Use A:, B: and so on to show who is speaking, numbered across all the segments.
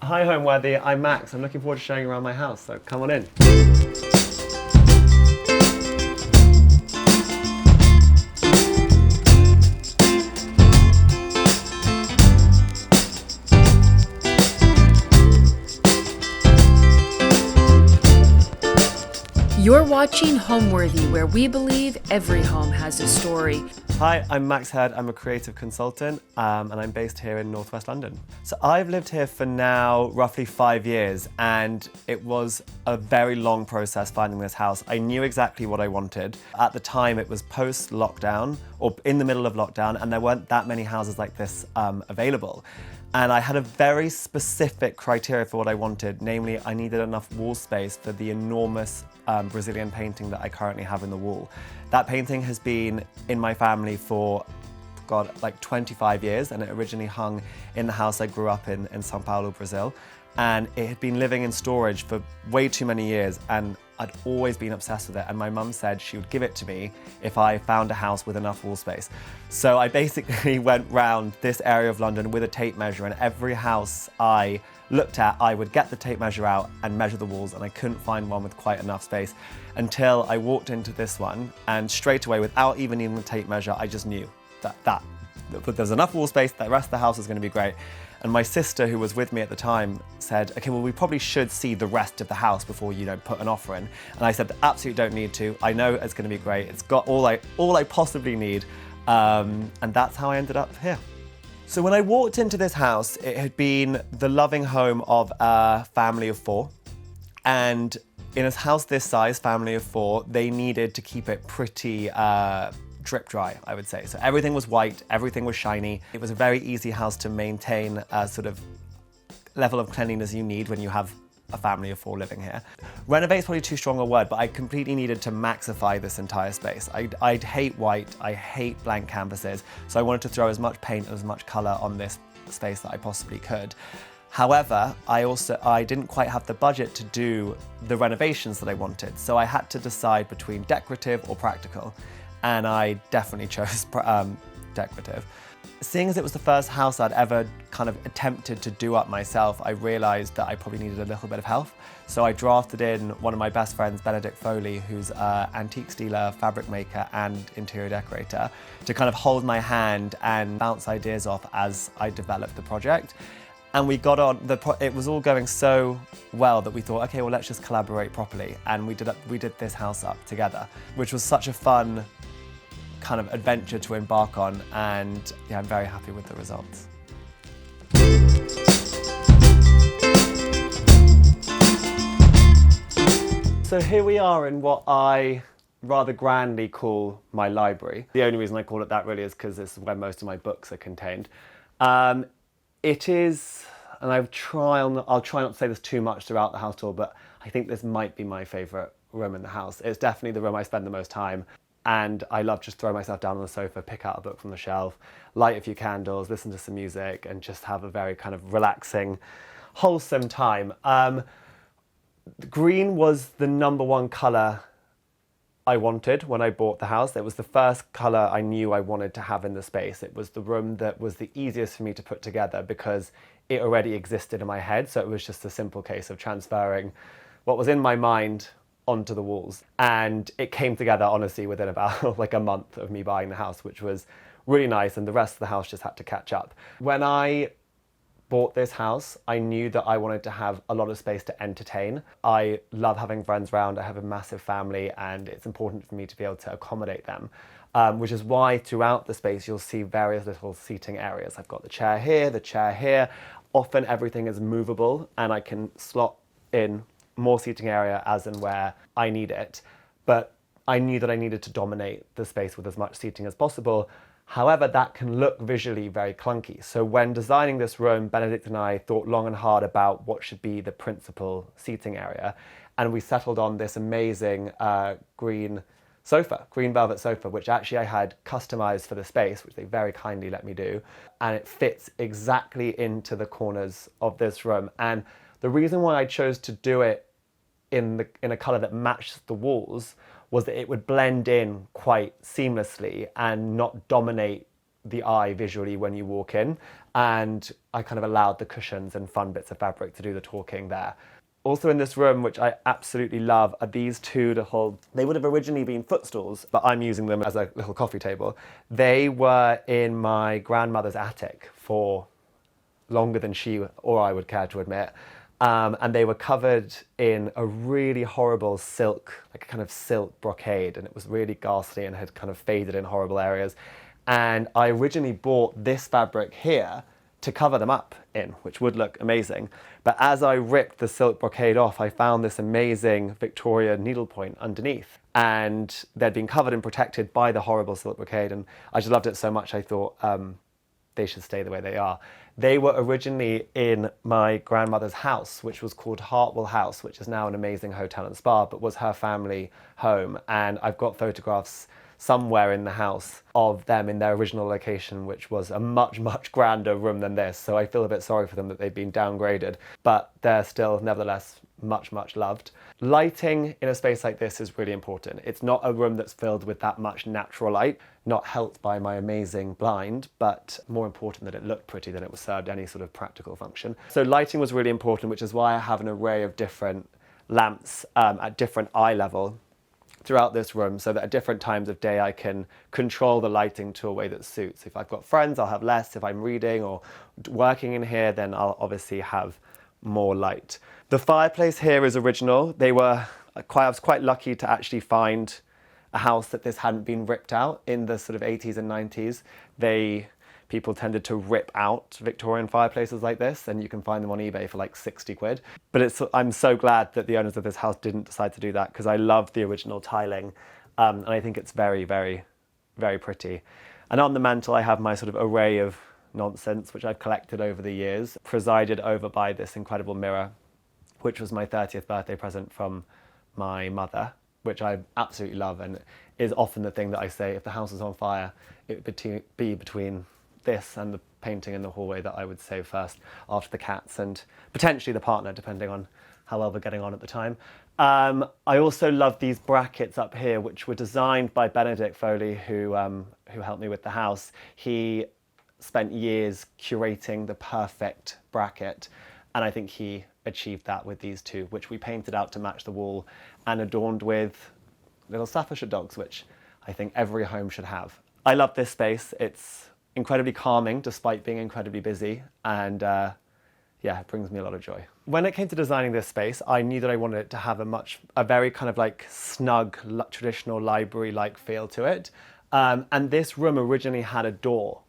A: Hi Homeworthy, I'm Max. I'm looking forward to showing you around my house, so come on in.
B: You're watching Homeworthy, where we believe every home has a story.
A: Hi, I'm Max Hurd. I'm a creative consultant and I'm based here in northwest London. So I've lived here for now roughly 5 years, and it was a very long process finding this house. I knew exactly what I wanted. At the time it was post-lockdown or in the middle of lockdown, and there weren't that many houses like this available. And I had a very specific criteria for what I wanted, namely I needed enough wall space for the enormous Brazilian painting that I currently have in the wall. That painting has been in my family for, God, like 25 years, and it originally hung in the house I grew up in São Paulo, Brazil. And it had been living in storage for way too many years, and I'd always been obsessed with it, and my mum said she would give it to me if I found a house with enough wall space. So I basically went round this area of London with a tape measure, and every house I looked at, I would get the tape measure out and measure the walls, and I couldn't find one with quite enough space until I walked into this one, and straight away, without even needing the tape measure, I just knew that there's enough wall space, the rest of the house is going to be great. And my sister, who was with me at the time, said, okay, well, we probably should see the rest of the house before you put an offer in. And I said, absolutely don't need to. I know it's going to be great. It's got all I possibly need. And that's how I ended up here. So when I walked into this house, it had been the loving home of a family of 4. And in a house this size, family of 4, they needed to keep it pretty drip dry, I would say. So everything was white, everything was shiny. It was a very easy house to maintain a sort of level of cleanliness you need when you have a family of 4 living here. Renovate's probably too strong a word, but I completely needed to maxify this entire space. I hate white, I hate blank canvases, so I wanted to throw as much paint and as much color on this space that I possibly could. However, I didn't quite have the budget to do the renovations that I wanted, so I had to decide between decorative or practical. And I definitely chose decorative. Seeing as it was the first house I'd ever kind of attempted to do up myself, I realized that I probably needed a little bit of help. So I drafted in one of my best friends, Benedict Foley, who's an antiques dealer, fabric maker, and interior decorator, to kind of hold my hand and bounce ideas off as I developed the project. And we got on, it was all going so well that we thought, okay, well, let's just collaborate properly. And we did this house up together, which was such a fun kind of adventure to embark on, and yeah, I'm very happy with the results. So here we are in what I rather grandly call my library. The only reason I call it that really is because this is where most of my books are contained. It is, and I'll try not to say this too much throughout the house tour, but I think this might be my favourite room in the house. It's definitely the room I spend the most time. And I love just throwing myself down on the sofa, pick out a book from the shelf, light a few candles, listen to some music, and just have a very kind of relaxing, wholesome time. Green was the number one colour I wanted when I bought the house. It was the first colour I knew I wanted to have in the space. It was the room that was the easiest for me to put together because it already existed in my head. So it was just a simple case of transferring what was in my mind onto the walls. And it came together, honestly, within about like a month of me buying the house, which was really nice, and the rest of the house just had to catch up. When I bought this house, I knew that I wanted to have a lot of space to entertain. I love having friends around, I have a massive family, and it's important for me to be able to accommodate them. Which is why throughout the space you'll see various little seating areas. I've got the chair here. Often everything is movable, and I can slot in more seating area as and where I need it. But I knew that I needed to dominate the space with as much seating as possible. However, that can look visually very clunky. So when designing this room, Benedict and I thought long and hard about what should be the principal seating area. And we settled on this amazing green velvet sofa, which actually I had customized for the space, which they very kindly let me do. And it fits exactly into the corners of this room. And the reason why I chose to do it in a color that matched the walls was that it would blend in quite seamlessly and not dominate the eye visually when you walk in, and I kind of allowed the cushions and fun bits of fabric to do the talking there. Also in this room, which I absolutely love, are these two little, they would have originally been footstools, but I'm using them as a little coffee table. They were in my grandmother's attic for longer than she or I would care to admit. And they were covered in a really horrible silk, like a kind of silk brocade, and it was really ghastly and had kind of faded in horrible areas. And I originally bought this fabric here to cover them up in, which would look amazing. But as I ripped the silk brocade off, I found this amazing Victoria needlepoint underneath. And they'd been covered and protected by the horrible silk brocade. And I just loved it so much, I thought they should stay the way they are. They were originally in my grandmother's house, which was called Hartwell House, which is now an amazing hotel and spa, but was her family home. And I've got photographs somewhere in the house of them in their original location, which was a much, much grander room than this. So I feel a bit sorry for them that they've been downgraded, but they're still nevertheless much, much loved. Lighting in a space like this is really important. It's not a room that's filled with that much natural light, not helped by my amazing blind, but more important that it looked pretty than it was served any sort of practical function. So lighting was really important, which is why I have an array of different lamps at different eye level throughout this room, so that at different times of day I can control the lighting to a way that suits. If I've got friends, I'll have less. If I'm reading or working in here, then I'll obviously have more light. The fireplace here is original. I was quite lucky to actually find a house that this hadn't been ripped out in the sort of 80s and 90s. People tended to rip out Victorian fireplaces like this, and you can find them on eBay for like 60 quid. But I'm so glad that the owners of this house didn't decide to do that, because I love the original tiling, and I think it's very, very, very pretty. And on the mantle, I have my sort of array of nonsense, which I've collected over the years, presided over by this incredible mirror, which was my 30th birthday present from my mother, which I absolutely love, and is often the thing that I say, if the house is on fire, it would be between this and the painting in the hallway that I would save first, after the cats and potentially the partner, depending on how well we're getting on at the time. I also love these brackets up here, which were designed by Benedict Foley, who helped me with the house. He spent years curating the perfect bracket, and I think he achieved that with these two, which we painted out to match the wall and adorned with little Staffordshire dogs, which I think every home should have. I love this space. It's incredibly calming despite being incredibly busy, and yeah, it brings me a lot of joy. When it came to designing this space, I knew that I wanted it to have a very kind of like snug, traditional library-like feel to it. And this room originally had a door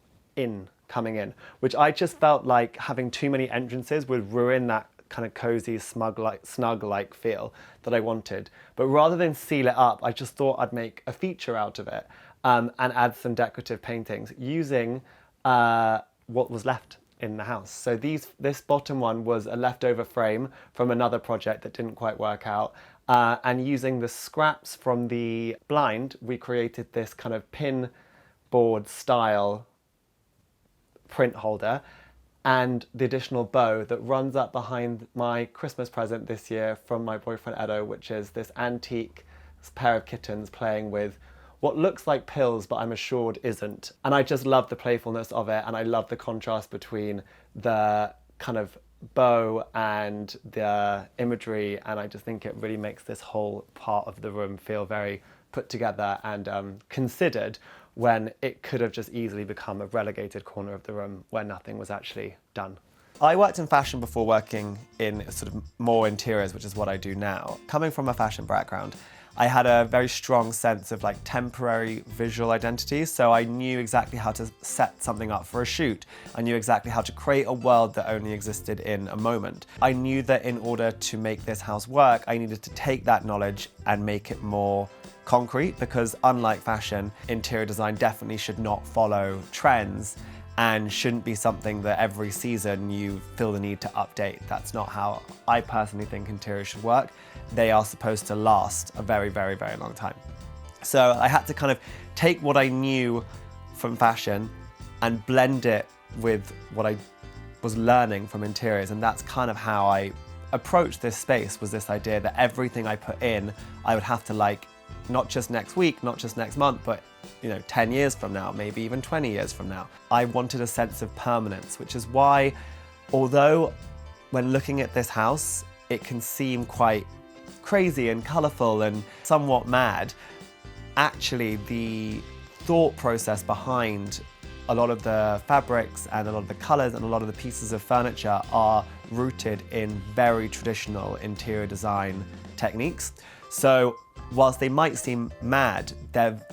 A: coming in, which I just felt like having too many entrances would ruin that kind of cozy, snug-like feel that I wanted. But rather than seal it up, I just thought I'd make a feature out of it, and add some decorative paintings using what was left in the house. So this bottom one was a leftover frame from another project that didn't quite work out, and using the scraps from the blind, we created this kind of pin board style print holder, and the additional bow that runs up behind my Christmas present this year from my boyfriend Edo, which is this antique pair of kittens playing with what looks like pills, but I'm assured isn't. And I just love the playfulness of it, and I love the contrast between the kind of bow and the imagery, and I just think it really makes this whole part of the room feel very put together and considered, when it could have just easily become a relegated corner of the room where nothing was actually done. I worked in fashion before working in sort of more interiors, which is what I do now. Coming from a fashion background, I had a very strong sense of like temporary visual identity, so I knew exactly how to set something up for a shoot. I knew exactly how to create a world that only existed in a moment. I knew that in order to make this house work, I needed to take that knowledge and make it more concrete, because unlike fashion, interior design definitely should not follow trends and shouldn't be something that every season you feel the need to update. That's not how I personally think interiors should work. They are supposed to last a very, very, very long time. So I had to kind of take what I knew from fashion and blend it with what I was learning from interiors, and that's kind of how I approached this space, was this idea that everything I put in, I would have to like not just next week, not just next month, but 10 years from now, maybe even 20 years from now. I wanted a sense of permanence, which is why, although when looking at this house, it can seem quite crazy and colourful and somewhat mad, actually the thought process behind a lot of the fabrics and a lot of the colours and a lot of the pieces of furniture are rooted in very traditional interior design techniques. So whilst they might seem mad,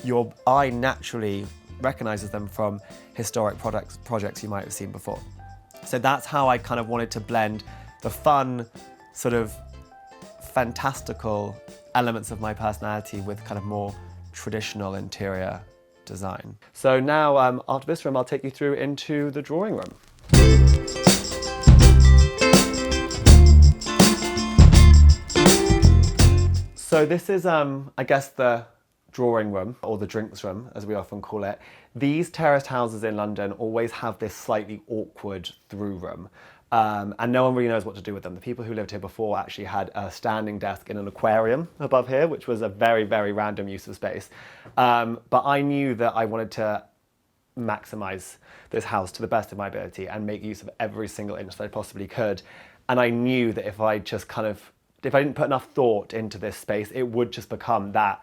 A: your eye naturally recognises them from historic projects you might have seen before. So that's how I kind of wanted to blend the fun, sort of fantastical elements of my personality with kind of more traditional interior design. So now after this room, I'll take you through into the drawing room. So this is, I guess, the drawing room, or the drinks room, as we often call it. These terraced houses in London always have this slightly awkward through room. And no one really knows what to do with them. The people who lived here before actually had a standing desk in an aquarium above here, which was a very, very random use of space. But I knew that I wanted to maximize this house to the best of my ability and make use of every single inch that I possibly could. And I knew that if I didn't put enough thought into this space, it would just become that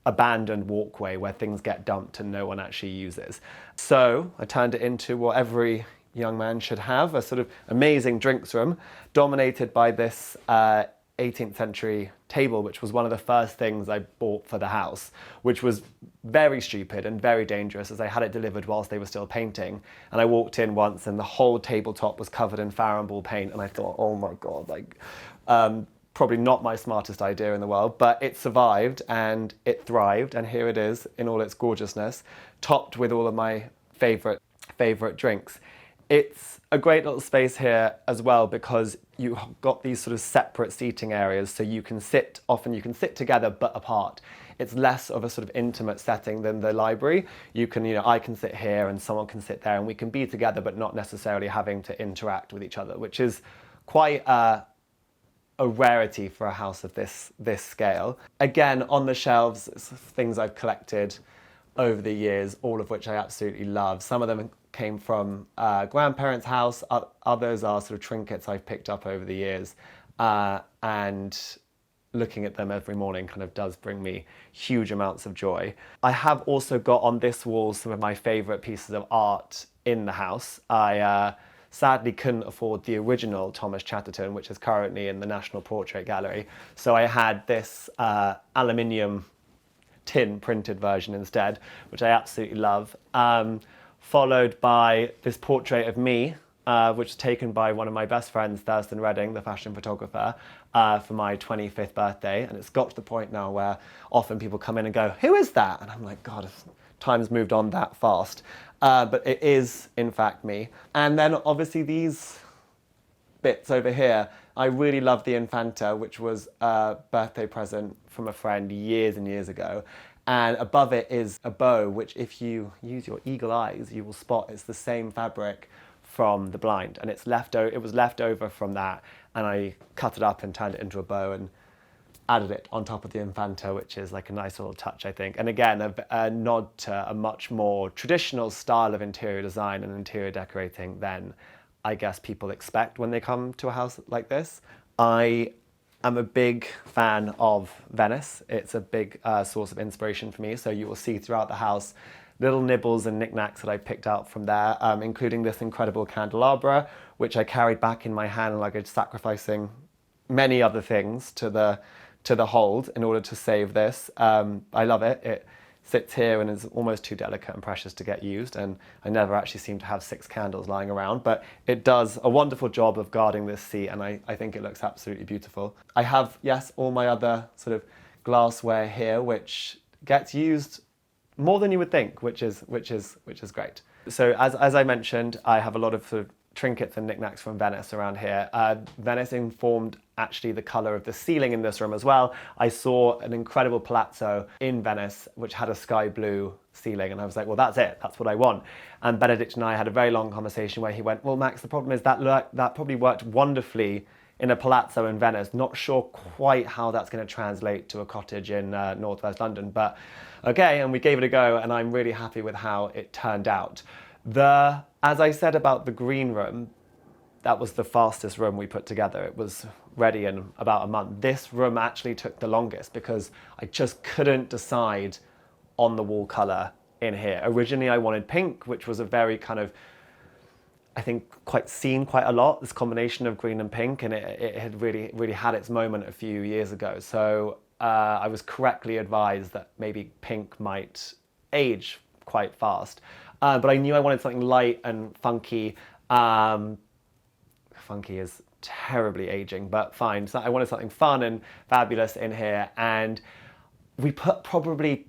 A: abandoned walkway where things get dumped and no one actually uses. So I turned it into what every young man should have, a sort of amazing drinks room dominated by this 18th century table, which was one of the first things I bought for the house, which was very stupid and very dangerous, as I had it delivered whilst they were still painting. And I walked in once and the whole tabletop was covered in Farrow & Ball paint, and I thought, oh my God, probably not my smartest idea in the world, but it survived and it thrived, and here it is in all its gorgeousness, topped with all of my favorite drinks. It's a great little space here as well because you've got these sort of separate seating areas, so often you can sit together but apart. It's less of a sort of intimate setting than the library. I can sit here and someone can sit there and we can be together but not necessarily having to interact with each other, which is quite a rarity for a house of this scale. Again, on the shelves, things I've collected over the years, all of which I absolutely love. Some of them came from grandparents' house, others are sort of trinkets I've picked up over the years, and looking at them every morning kind of does bring me huge amounts of joy. I have also got on this wall some of my favourite pieces of art in the house. I sadly couldn't afford the original Thomas Chatterton, which is currently in the National Portrait Gallery, so I had this aluminium tin printed version instead, which I absolutely love. Followed by this portrait of me, which was taken by one of my best friends, Thurston Redding, the fashion photographer, for my 25th birthday. And it's got to the point now where often people come in and go, "Who is that?" And I'm like, God, time's moved on that fast. But it is, in fact, me. And then obviously these bits over here, I really love the Infanta, which was a birthday present from a friend years and years ago. And above it is a bow, which if you use your eagle eyes, you will spot it's the same fabric from the blind. And it was left over from that. And I cut it up and turned it into a bow and added it on top of the Infanta, which is like a nice little touch, I think. And again, a nod to a much more traditional style of interior design and interior decorating than I guess people expect when they come to a house like this. I'm a big fan of Venice. It's a big source of inspiration for me. So you will see throughout the house little nibbles and knickknacks that I picked out from there, including this incredible candelabra, which I carried back in my hand like I'm sacrificing many other things to the hold in order to save this. I love it. It sits here and is almost too delicate and precious to get used, and I never actually seem to have 6 candles lying around, but it does a wonderful job of guarding this seat, and I think it looks absolutely beautiful. I have, yes, all my other sort of glassware here, which gets used more than you would think, which is great. So as I mentioned, I have a lot of sort of trinkets and knickknacks from Venice around here. Venice informed actually the colour of the ceiling in this room as well. I saw an incredible palazzo in Venice which had a sky blue ceiling, and I was like, well, that's it, that's what I want. And Benedict and I had a very long conversation where he went, well, Max, the problem is that probably worked wonderfully in a palazzo in Venice. Not sure quite how that's going to translate to a cottage in northwest London, but okay, and we gave it a go, and I'm really happy with how it turned out. As I said about the green room, that was the fastest room we put together. It was ready in about a month. This room actually took the longest because I just couldn't decide on the wall colour in here. Originally I wanted pink, which was a very kind of, I think, quite seen quite a lot, this combination of green and pink, and it had really had its moment a few years ago. So I was correctly advised that maybe pink might age quite fast. But I knew I wanted something light and funky. Funky is terribly aging, but fine. So I wanted something fun and fabulous in here, and we put probably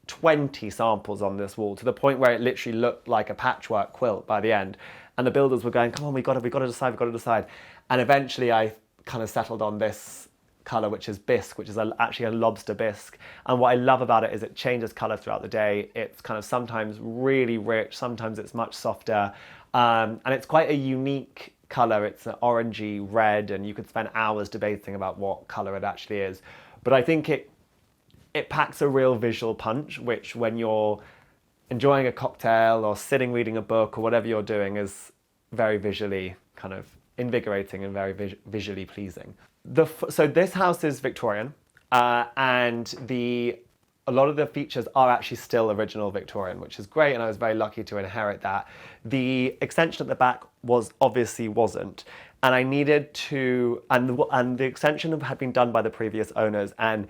A: 20 samples on this wall, to the point where it literally looked like a patchwork quilt by the end. And the builders were going, come on, we got to decide. And eventually I kind of settled on this colour, which is bisque, which is actually a lobster bisque. And what I love about it is it changes colour throughout the day. It's kind of sometimes really rich, sometimes it's much softer. And it's quite a unique colour. It's an orangey red, and you could spend hours debating about what colour it actually is. But I think it packs a real visual punch, which when you're enjoying a cocktail or sitting reading a book or whatever you're doing is very visually kind of invigorating and very visually pleasing. So this house is Victorian, and a lot of the features are actually still original Victorian, which is great, and I was very lucky to inherit that. The extension at the back wasn't, and I needed to, and the extension had been done by the previous owners, and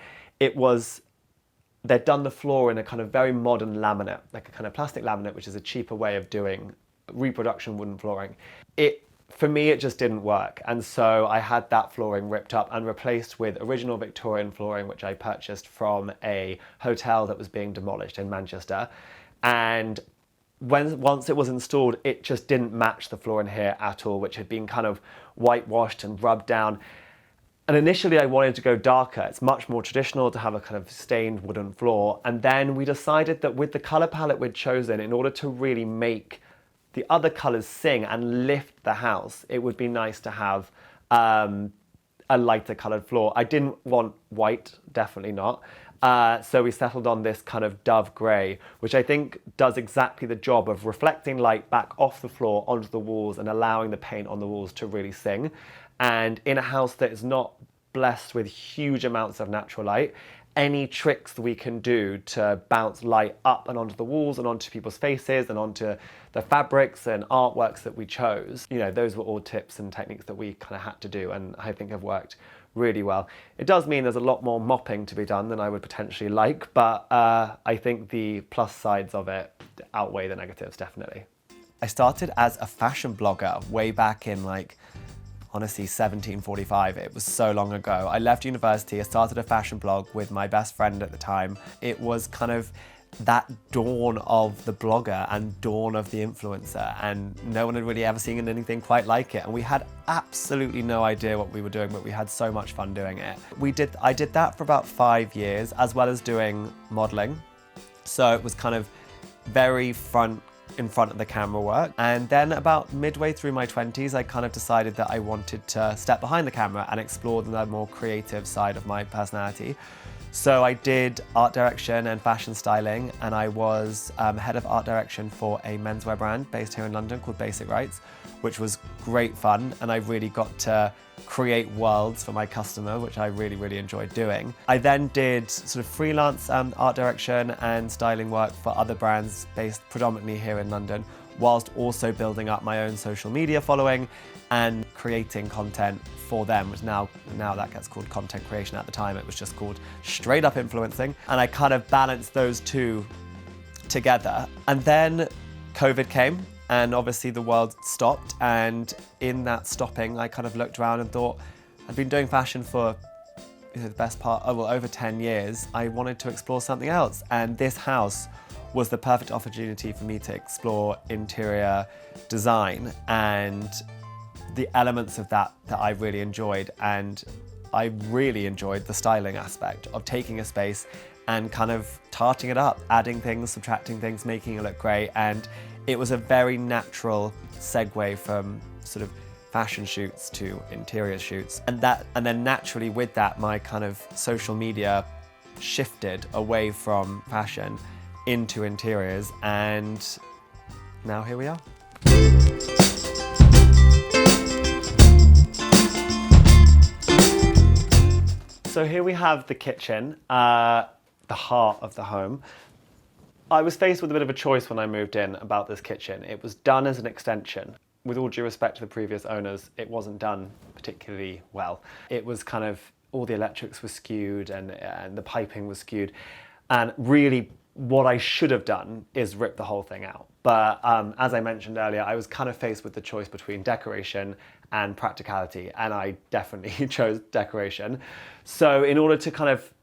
A: they'd done the floor in a kind of very modern laminate, like a kind of plastic laminate, which is a cheaper way of doing reproduction wooden flooring. For me, it just didn't work. And so I had that flooring ripped up and replaced with original Victorian flooring, which I purchased from a hotel that was being demolished in Manchester. And once it was installed, it just didn't match the floor in here at all, which had been kind of whitewashed and rubbed down. And initially I wanted to go darker. It's much more traditional to have a kind of stained wooden floor. And then we decided that with the colour palette we'd chosen, in order to really make the other colours sing and lift the house, it would be nice to have a lighter coloured floor. I didn't want white, definitely not. So we settled on this kind of dove grey, which I think does exactly the job of reflecting light back off the floor onto the walls and allowing the paint on the walls to really sing. And in a house that is not blessed with huge amounts of natural light, any tricks that we can do to bounce light up and onto the walls and onto people's faces and onto the fabrics and artworks that we chose, those were all tips and techniques that we kind of had to do, and I think have worked really well. It does mean there's a lot more mopping to be done than I would potentially like, but I think the plus sides of it outweigh the negatives, definitely. I started as a fashion blogger way back in honestly, 1745. It was so long ago. I left university, I started a fashion blog with my best friend at the time. It was kind of that dawn of the blogger and dawn of the influencer, and no one had really ever seen anything quite like it. And we had absolutely no idea what we were doing, but we had so much fun doing it. I did that for about 5 years, as well as doing modeling. So it was kind of very in front of the camera work. And then about midway through my 20s, I kind of decided that I wanted to step behind the camera and explore the more creative side of my personality. So I did art direction and fashion styling, and I was head of art direction for a menswear brand based here in London called Basic Rights, which was great fun, and I really got to create worlds for my customer, which I really enjoyed doing. I then did sort of freelance art direction and styling work for other brands based predominantly here in London, whilst also building up my own social media following and creating content for them, which now that gets called content creation. At the time it was just called straight up influencing, and I kind of balanced those two together. And then COVID came, and obviously the world stopped, and in that stopping I kind of looked around and thought, I've been doing fashion for the best part, over 10 years. I wanted to explore something else, and this house was the perfect opportunity for me to explore interior design and the elements of that I really enjoyed. And I really enjoyed the styling aspect of taking a space and kind of tarting it up, adding things, subtracting things, making it look great. And it was a very natural segue from sort of fashion shoots to interior shoots. And then naturally with that, my kind of social media shifted away from fashion into interiors, and now here we are. So here we have the kitchen, the heart of the home. I was faced with a bit of a choice when I moved in about this kitchen. It was done as an extension. With all due respect to the previous owners, it wasn't done particularly well. It was kind of, all the electrics were skewed and the piping was skewed. And really what I should have done is rip the whole thing out. But as I mentioned earlier, I was kind of faced with the choice between decoration and practicality, and I definitely chose decoration. So in order to kind of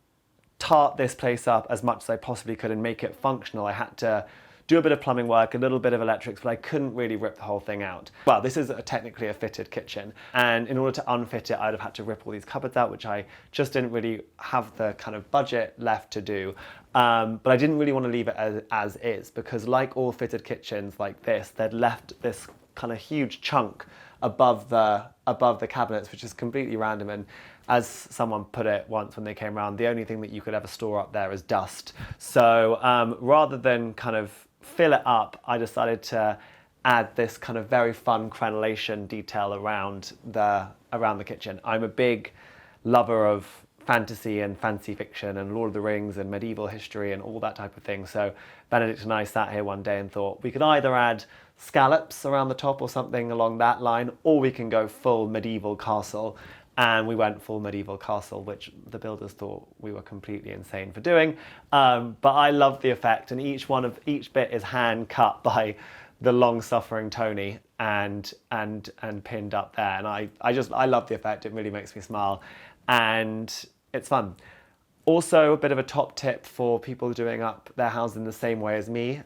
A: tart this place up as much as I possibly could and make it functional, I had to do a bit of plumbing work, a little bit of electrics, but I couldn't really rip the whole thing out. Well, this is technically a fitted kitchen, and in order to unfit it, I'd have had to rip all these cupboards out, which I just didn't really have the kind of budget left to do. But I didn't really want to leave it as is, because like all fitted kitchens like this, they'd left this kind of huge chunk above the cabinets, which is completely random. And as someone put it once when they came around, the only thing that you could ever store up there is dust. So rather than kind of fill it up, I decided to add this kind of very fun crenellation detail around the kitchen. I'm a big lover of fantasy and fancy fiction and Lord of the Rings and medieval history and all that type of thing. So Benedict and I sat here one day and thought we could either add scallops around the top or something along that line, or we can go full medieval castle. And we went full medieval castle, which the builders thought we were completely insane for doing. But I loved the effect, and each bit is hand cut by the long-suffering Tony and pinned up there. And I love the effect. It really makes me smile, and it's fun. Also, a bit of a top tip for people doing up their house in the same way as me,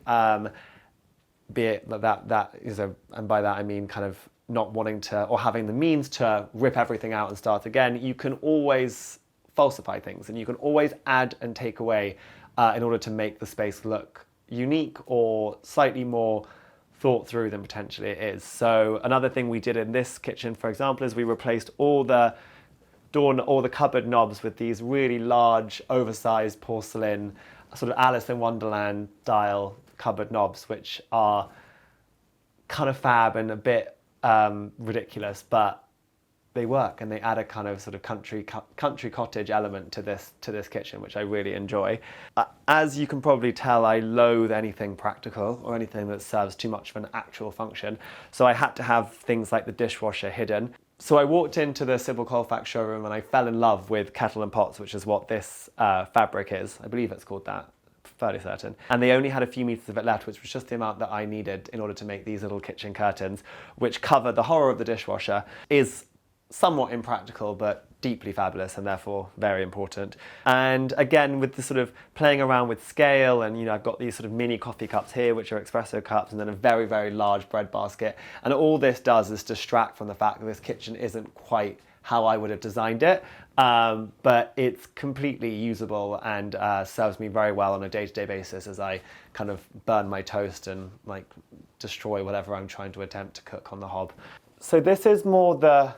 A: be it that is and by that I mean kind of not wanting to, or having the means to rip everything out and start again. You can always falsify things, and you can always add and take away in order to make the space look unique or slightly more thought through than potentially it is. So another thing we did in this kitchen, for example, is we replaced all the cupboard knobs with these really large, oversized porcelain, sort of Alice in Wonderland style cupboard knobs, which are kind of fab and a bit ridiculous, but they work, and they add a kind of sort of country cottage element to this kitchen, which I really enjoy. As you can probably tell, I loathe anything practical or anything that serves too much of an actual function. So I had to have things like the dishwasher hidden. So I walked into the Sybil Colfax showroom and I fell in love with Kettle and Pots, which is what this fabric is. I believe it's called that. Fairly certain. And they only had a few meters of it left, which was just the amount that I needed in order to make these little kitchen curtains, which cover the horror of the dishwasher. Is somewhat impractical, but deeply fabulous, and therefore very important. And again, with the sort of playing around with scale, and I've got these sort of mini coffee cups here, which are espresso cups, and then a very, very large bread basket. And all this does is distract from the fact that this kitchen isn't quite how I would have designed it, but it's completely usable and serves me very well on a day-to-day basis as I kind of burn my toast and like destroy whatever I'm trying to attempt to cook on the hob. So this is more the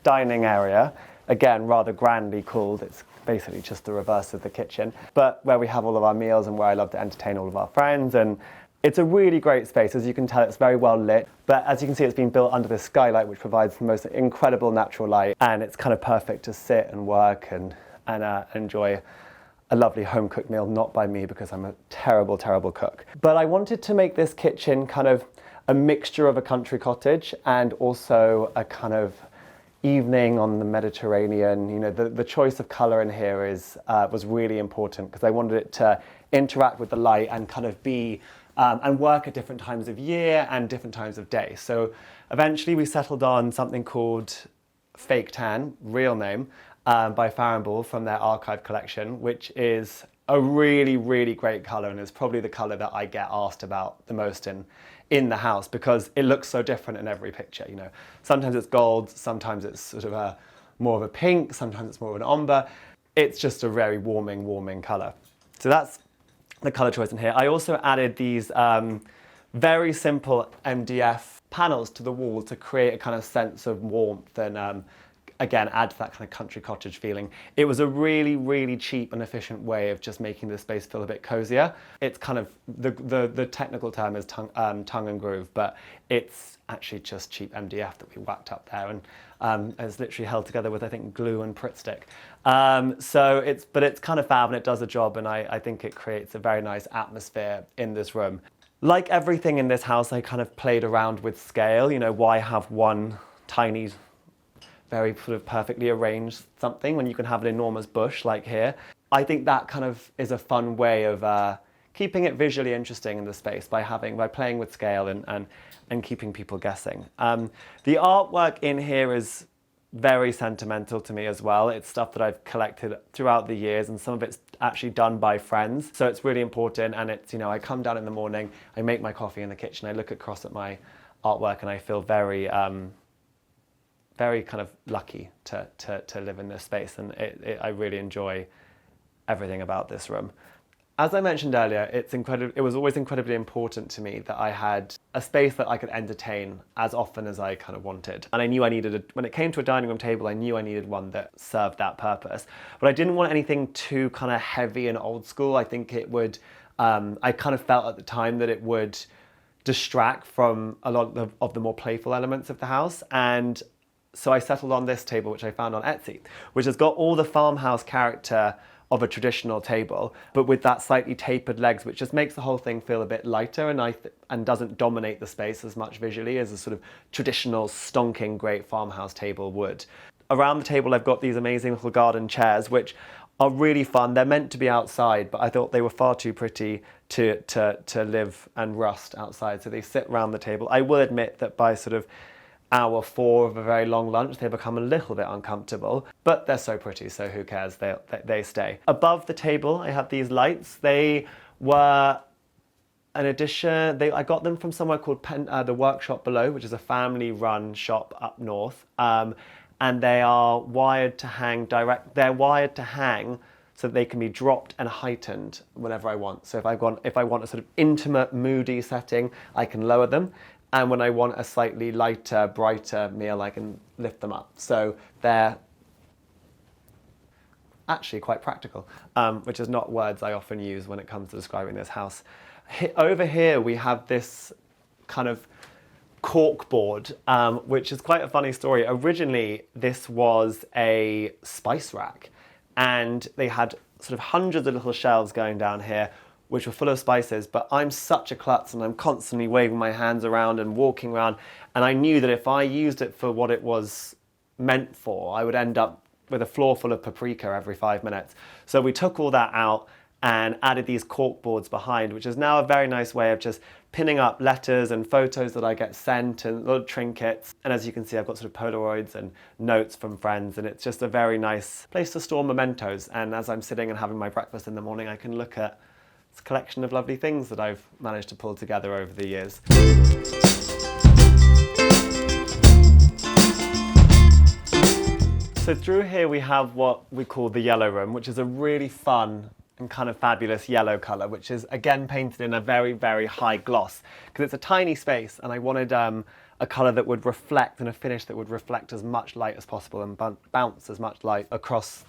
A: dining area, again rather grandly called. It's basically just the reverse of the kitchen, but where we have all of our meals and where I love to entertain all of our friends. And it's a really great space. As you can tell, it's very well lit, but as you can see, it's been built under this skylight, which provides the most incredible natural light, and it's kind of perfect to sit and work and enjoy a lovely home-cooked meal, not by me because I'm a terrible, terrible cook. But I wanted to make this kitchen kind of a mixture of a country cottage and also a kind of evening on the Mediterranean. The choice of colour in here was really important because I wanted it to interact with the light and kind of be and work at different times of year and different times of day. So eventually we settled on something called Fake Tan, real name, by Farrenball from their archive collection, which is a really, really great colour, and it's probably the colour that I get asked about the most in the house because it looks so different in every picture. Sometimes it's gold, sometimes it's sort of more of a pink, sometimes it's more of an umber. It's just a very warming colour. So that's the colour choice in here. I also added these very simple MDF panels to the wall to create a kind of sense of warmth and again, add to that kind of country cottage feeling. It was a really, really cheap and efficient way of just making the space feel a bit cozier. It's kind of, the technical term is tongue and groove, but it's actually just cheap MDF that we whacked up there, and it's literally held together with, I think, glue and Pritt stick. But it's kind of fab, and it does the job, and I think it creates a very nice atmosphere in this room. Like everything in this house, I kind of played around with scale. You know, why have one tiny, very sort of perfectly arranged something when you can have an enormous bush like here? I think that kind of is a fun way of keeping it visually interesting in the space by playing with scale and keeping people guessing. The artwork in here is very sentimental to me as well. It's stuff that I've collected throughout the years, and some of it's actually done by friends. So it's really important, and it's, you know, I come down in the morning, I make my coffee in the kitchen, I look across at my artwork, and I feel very very kind of lucky to live in this space, and I really enjoy everything about this room. As I mentioned earlier, it was always incredibly important to me that I had a space that I could entertain as often as I kind of wanted. And I knew I needed, when it came to a dining room table, I knew I needed one that served that purpose. But I didn't want anything too kind of heavy and old school. I think it would, I kind of felt at the time that it would distract from a lot of the more playful elements of the house. And so I settled on this table, which I found on Etsy, which has got all the farmhouse character of a traditional table, but with that slightly tapered legs, which just makes the whole thing feel a bit lighter and doesn't dominate the space as much visually as a sort of traditional stonking great farmhouse table would. Around the table, I've got these amazing little garden chairs, which are really fun. They're meant to be outside, but I thought they were far too pretty to live and rust outside, so they sit around the table. I will admit that by sort of hour 4 of a very long lunch, they become a little bit uncomfortable, but they're so pretty, so who cares, they stay. Above the table, I have these lights. They were an addition, I got them from somewhere called The Workshop Below, which is a family-run shop up north, and they are wired to hang they're wired to hang so that they can be dropped and heightened whenever I want. So if I want a sort of intimate, moody setting, I can lower them. And when I want a slightly lighter, brighter meal, I can lift them up. So they're actually quite practical, which is not words I often use when it comes to describing this house. Over here, we have this kind of cork board, which is quite a funny story. Originally, this was a spice rack, and they had sort of hundreds of little shelves going down here, which were full of spices, but I'm such a klutz and I'm constantly waving my hands around and walking around, and I knew that if I used it for what it was meant for, I would end up with a floor full of paprika every 5 minutes. So we took all that out and added these cork boards behind, which is now a very nice way of just pinning up letters and photos that I get sent and little trinkets. And as you can see, I've got sort of Polaroids and notes from friends, and it's just a very nice place to store mementos. And as I'm sitting and having my breakfast in the morning, I can look at this collection of lovely things that I've managed to pull together over the years. So through here we have what we call the yellow room, which is a really fun and kind of fabulous yellow colour, which is again painted in a very, very high gloss, because it's a tiny space and I wanted a colour that would reflect and a finish that would reflect as much light as possible and bounce as much light across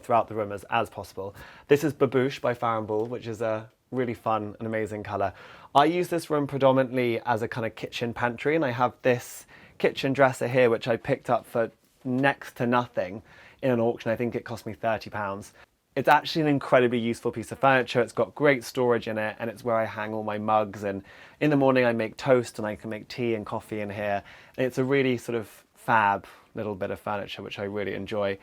A: throughout the room as possible. This is Babouche by Farrow & Ball, which is a really fun and amazing colour. I use this room predominantly as a kind of kitchen pantry, and I have this kitchen dresser here, which I picked up for next to nothing in an auction. I think it cost me £30. It's actually an incredibly useful piece of furniture. It's got great storage in it, and it's where I hang all my mugs, and in the morning I make toast and I can make tea and coffee in here. And it's a really sort of fab little bit of furniture, which I really enjoy.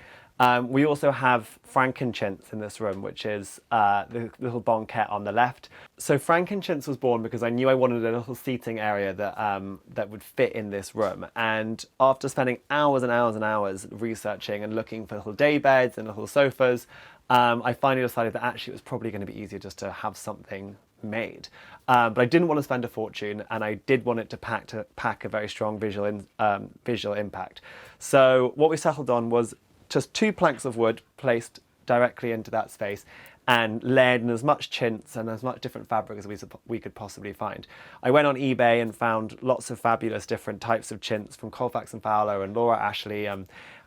A: We also have frankincense in this room, which is the little banquette on the left. So frankincense was born because I knew I wanted a little seating area that would fit in this room. And after spending hours and hours and hours researching and looking for little day beds and little sofas, I finally decided that actually it was probably going to be easier just to have something made. But I didn't want to spend a fortune, and I did want it to pack a very strong visual impact. So what we settled on was just 2 planks of wood placed directly into that space, and layered in as much chintz and as much different fabric as we could possibly find. I went on eBay and found lots of fabulous different types of chintz from Colfax and Fowler and Laura Ashley,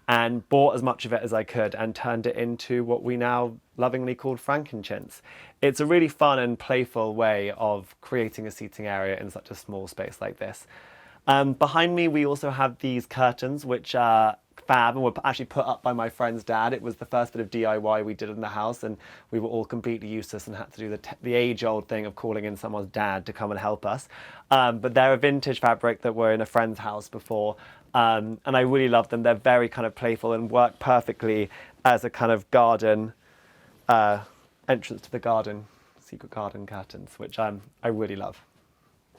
A: and bought as much of it as I could and turned it into what we now lovingly call Frankenchintz. It's a really fun and playful way of creating a seating area in such a small space like this. Behind me, we also have these curtains, which are fab and were actually put up by my friend's dad. It was the first bit of DIY we did in the house, and we were all completely useless and had to do the age-old thing of calling in someone's dad to come and help us. But they're a vintage fabric that were in a friend's house before, and I really love them. They're very kind of playful and work perfectly as a kind of garden, entrance to the garden, secret garden curtains, which I really love.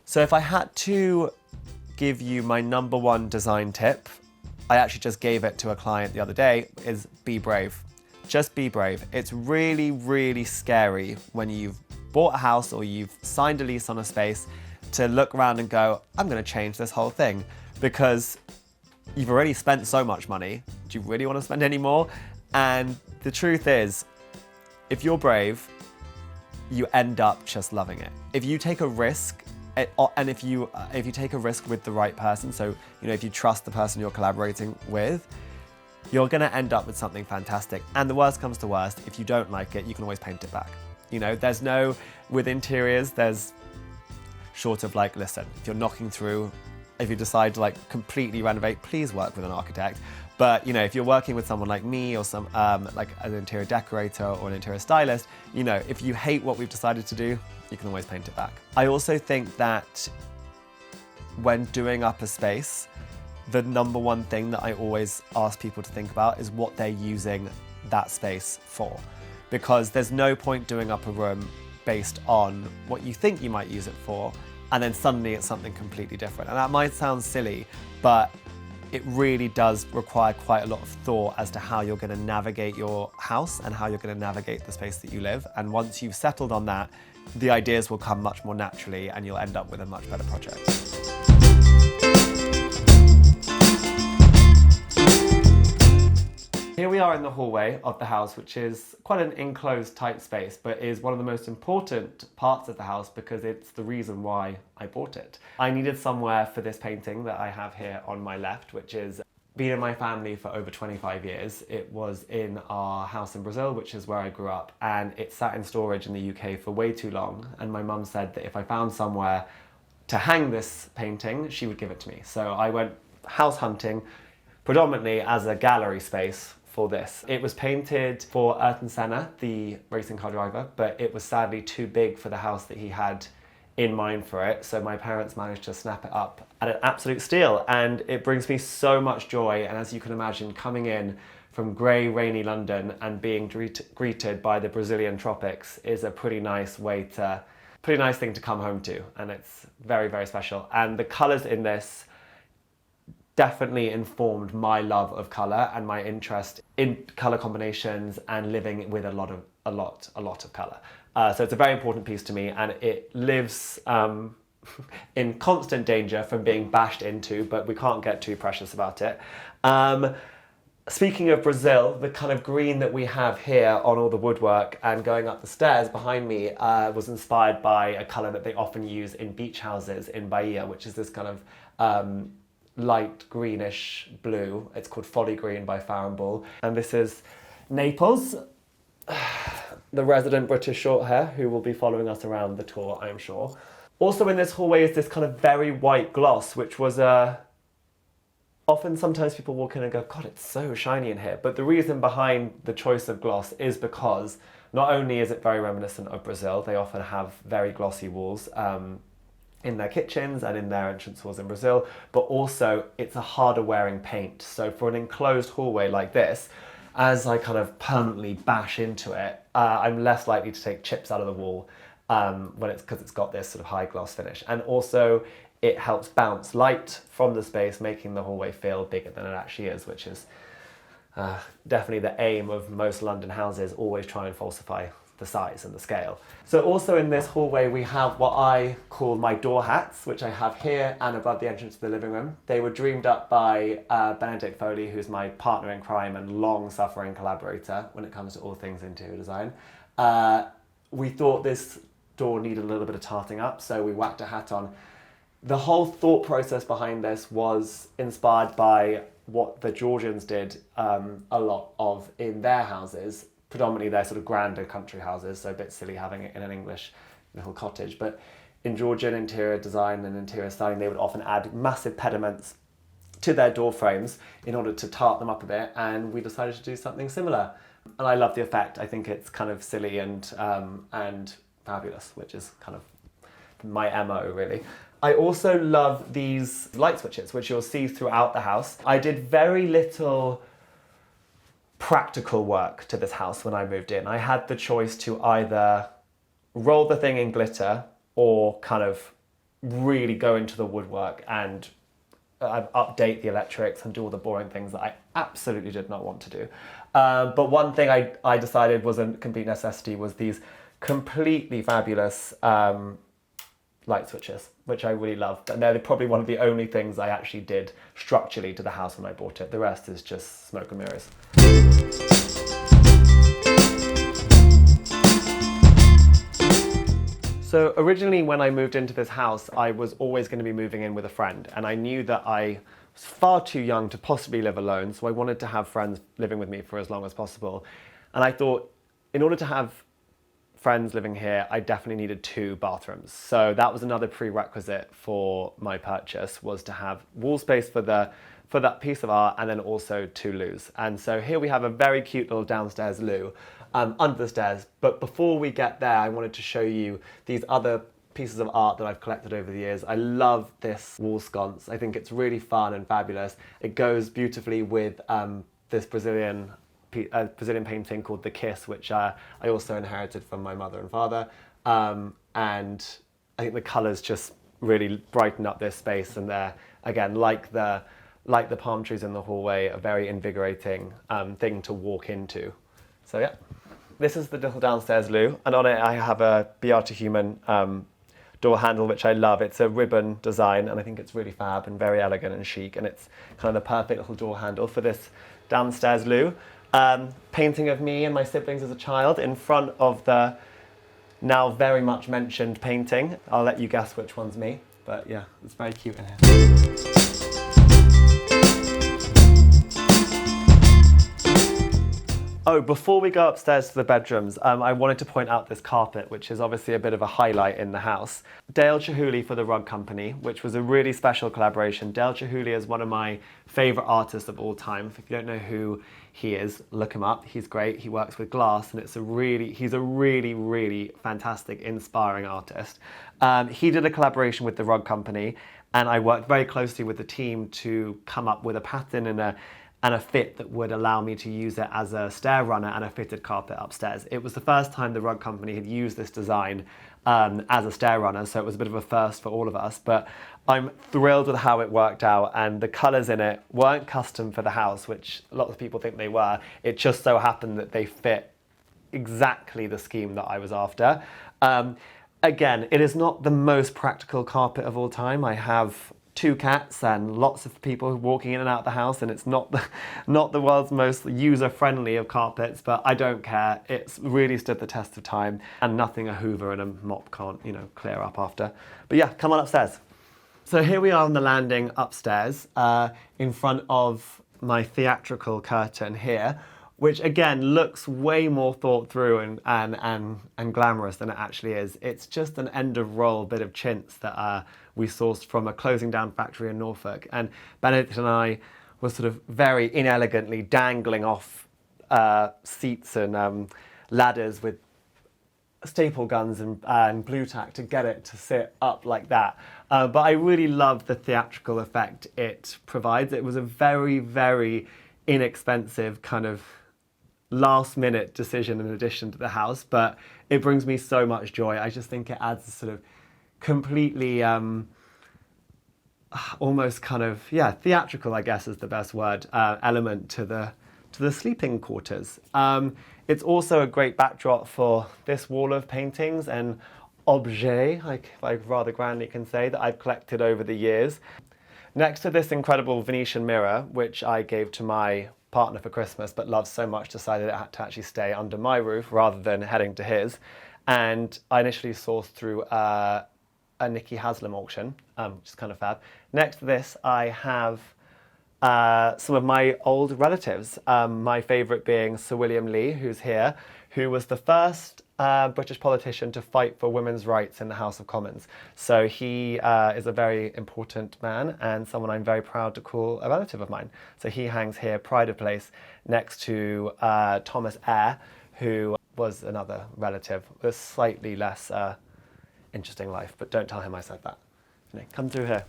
A: So if I had to give you my number one design tip, I actually just gave it to a client the other day, is be brave. Just be brave. It's really, really scary when you've bought a house or you've signed a lease on a space to look around and go, I'm going to change this whole thing, because you've already spent so much money. Do you really want to spend any more? And the truth is, if you're brave, you end up just loving it. If you take a risk, and if you take a risk with the right person, so if you trust the person you're collaborating with, you're going to end up with something fantastic. And the worst comes to worst, if you don't like it, you can always paint it back. There's no, with interiors, there's short of listen, if you're knocking through, if you decide to completely renovate, please work with an architect. But if you're working with someone like me or some like an interior decorator or an interior stylist, if you hate what we've decided to do, you can always paint it back. I also think that when doing up a space, the number one thing that I always ask people to think about is what they're using that space for. Because there's no point doing up a room based on what you think you might use it for, and then suddenly it's something completely different. And that might sound silly, but it really does require quite a lot of thought as to how you're going to navigate your house and how you're going to navigate the space that you live. And once you've settled on that, the ideas will come much more naturally and you'll end up with a much better project. Here we are in the hallway of the house, which is quite an enclosed, tight space, but is one of the most important parts of the house because it's the reason why I bought it. I needed somewhere for this painting that I have here on my left, which is been in my family for over 25 years. It was in our house in Brazil, which is where I grew up, and it sat in storage in the UK for way too long. And my mum said that if I found somewhere to hang this painting, she would give it to me. So I went house hunting, predominantly as a gallery space for this. It was painted for Ayrton Senna, the racing car driver, but it was sadly too big for the house that he had in mind for it. So my parents managed to snap it up at an absolute steal, and it brings me so much joy. And as you can imagine, coming in from grey, rainy London and being greeted by the Brazilian tropics is a pretty nice thing to come home to. And it's very, very special. And the colours in this definitely informed my love of colour and my interest in colour combinations and living with a lot of colour. So it's a very important piece to me, and it lives in constant danger from being bashed into, but we can't get too precious about it. Speaking of Brazil, the kind of green that we have here on all the woodwork and going up the stairs behind me was inspired by a colour that they often use in beach houses in Bahia, which is this kind of light greenish blue. It's called Folly Green by Farrow & Ball. And this is Naples, the resident British short hair, who will be following us around the tour, I'm sure. Also in this hallway is this kind of very white gloss, which was often sometimes people walk in and go, God, it's so shiny in here. But the reason behind the choice of gloss is because not only is it very reminiscent of Brazil, they often have very glossy walls in their kitchens and in their entrance halls in Brazil, but also it's a harder wearing paint. So for an enclosed hallway like this, as I kind of permanently bash into it, I'm less likely to take chips out of the wall because it's got this sort of high gloss finish. And also it helps bounce light from the space, making the hallway feel bigger than it actually is, which is definitely the aim of most London houses, always try and falsify the size and the scale. So also in this hallway we have what I call my door hats, which I have here and above the entrance to the living room. They were dreamed up by Benedict Foley, who's my partner in crime and long-suffering collaborator when it comes to all things interior design. We thought this door needed a little bit of tarting up, so we whacked a hat on. The whole thought process behind this was inspired by what the Georgians did a lot of in their houses, predominantly their sort of grander country houses, so a bit silly having it in an English little cottage. But in Georgian interior design and interior styling, they would often add massive pediments to their door frames in order to tart them up a bit, and we decided to do something similar. And I love the effect. I think it's kind of silly and fabulous, which is kind of my MO, really. I also love these light switches, which you'll see throughout the house. I did very little practical work to this house when I moved in. I had the choice to either roll the thing in glitter or kind of really go into the woodwork and update the electrics and do all the boring things that I absolutely did not want to do. But one thing I decided was a complete necessity was these completely fabulous light switches, which I really loved. And they're probably one of the only things I actually did structurally to the house when I bought it. The rest is just smoke and mirrors. So originally when I moved into this house, I was always going to be moving in with a friend, and I knew that I was far too young to possibly live alone, so I wanted to have friends living with me for as long as possible. And I thought, in order to have friends living here, I definitely needed 2 bathrooms. So that was another prerequisite for my purchase, was to have wall space for that piece of art, and then also 2 loos. And so here we have a very cute little downstairs loo under the stairs. But before we get there, I wanted to show you these other pieces of art that I've collected over the years. I love this wall sconce. I think it's really fun and fabulous. It goes beautifully with this Brazilian painting called The Kiss, which I also inherited from my mother and father. And I think the colours just really brighten up this space, and they're, again, like the palm trees in the hallway, a very invigorating thing to walk into. So yeah, this is the little downstairs loo, and on it I have a Beata Human door handle, which I love. It's a ribbon design, and I think it's really fab and very elegant and chic, and it's kind of the perfect little door handle for this downstairs loo. Painting of me and my siblings as a child in front of the now very much mentioned painting. I'll let you guess which one's me, but yeah, it's very cute in here. Oh, before we go upstairs to the bedrooms, I wanted to point out this carpet, which is obviously a bit of a highlight in the house. Dale Chihuly for the Rug Company, which was a really special collaboration. Dale Chihuly is one of my favourite artists of all time. If you don't know who he is, look him up. He's great. He works with glass, and he's a really, really fantastic, inspiring artist. He did a collaboration with the Rug Company, and I worked very closely with the team to come up with a pattern and a fit that would allow me to use it as a stair runner and a fitted carpet upstairs. It was the first time the Rug Company had used this design as a stair runner, so it was a bit of a first for all of us, but I'm thrilled with how it worked out, and the colours in it weren't custom for the house, which a lot of people think they were. It just so happened that they fit exactly the scheme that I was after. Again, it is not the most practical carpet of all time. I have 2 cats and lots of people walking in and out of the house, and it's not the world's most user-friendly of carpets, but I don't care. It's really stood the test of time, and nothing a Hoover and a mop can't, clear up after. But yeah, come on upstairs. So here we are on the landing upstairs, in front of my theatrical curtain here, which again looks way more thought through and glamorous than it actually is. It's just an end of roll bit of chintz that we sourced from a closing down factory in Norfolk, and Benedict and I were sort of very inelegantly dangling off seats and ladders with staple guns and blue tack to get it to sit up like that. But I really love the theatrical effect it provides. It was a very, very inexpensive kind of last minute decision in addition to the house, but it brings me so much joy. I just think it adds a sort of completely almost kind of theatrical, I guess is the best word, element to the sleeping quarters. It's also a great backdrop for this wall of paintings and objets, like I rather grandly can say, that I've collected over the years. Next to this incredible Venetian mirror, which I gave to my partner for Christmas, but loved so much decided it had to actually stay under my roof rather than heading to his. And I initially sourced through a Nicky Haslam auction, which is kind of fab. Next to this, I have some of my old relatives. My favourite being Sir William Lee, who's here, who was the first British politician to fight for women's rights in the House of Commons. So he is a very important man and someone I'm very proud to call a relative of mine. So he hangs here, pride of place, next to Thomas Eyre, who was another relative with a slightly less interesting life, but don't tell him I said that. You know, come through here.